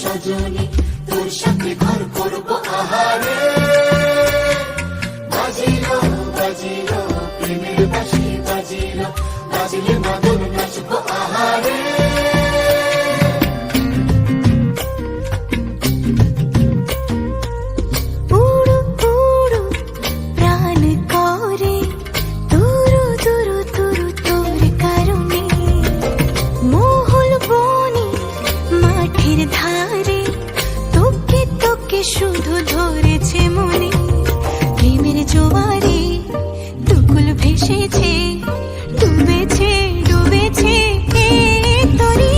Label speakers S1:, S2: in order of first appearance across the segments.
S1: সজনী, তোর সাথে ঘর করবো আহারে। বাজিলো বাজিলো প্রেমের বাঁশি, বাজিলো বাজিলে মাদল নাচবো আহারে।
S2: শুধু ধরেছে মনে প্রেমের জোয়ারে, দুকুল ভেসেছে, ডুবেছে ডুবেছে তরি।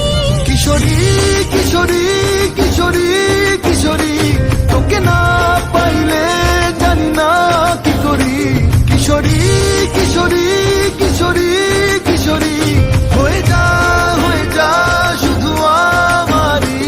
S3: কিশোরী কিশোরী কিশোরী কিশোরী, তোকে না পাইলে জানি না কি করি। কিশোরী কিশোরী কিশোরী কিশোরী, হয়ে যা শুধু আমারই।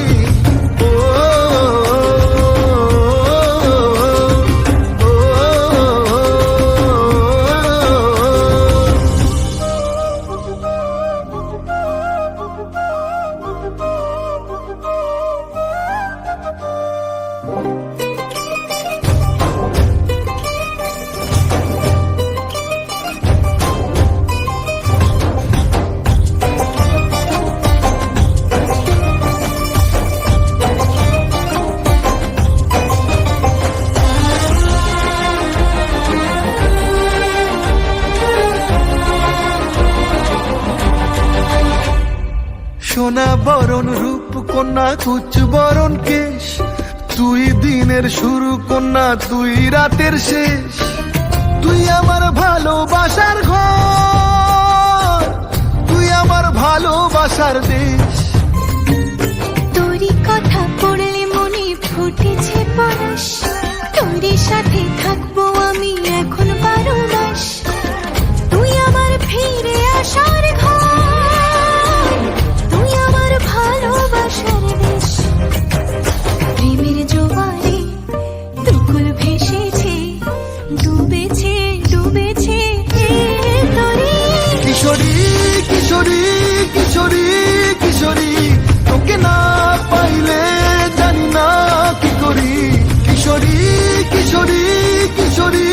S3: সোনা বরণ রূপ কন্যা, কুচ বরণ কেশ, তুই দিনের শুরু কন্যা, তুই রাতের শেষ। তুই আমার ভালোবাসার ঘর, তুই আমার ভালোবাসার দেশ।
S2: তোরই কথা পড়লে মনে ফুটেছে পরশ, তোরই সাথে থাকবো আমি এখন 12 মাস। তুই আমার ফিরে আসার ঘর, তুই আমার ভালোবাসার দেশ। প্রেমের জোয়ারে দুকুল ভেসেছে, ডুবেছে ডুবেছে তরি।
S3: কিশোরী কিশোরী কিশোরী কিশোরী, তোকে না পাইলে জানি না কি করি। কিশোরী কিশোরী কিশোরী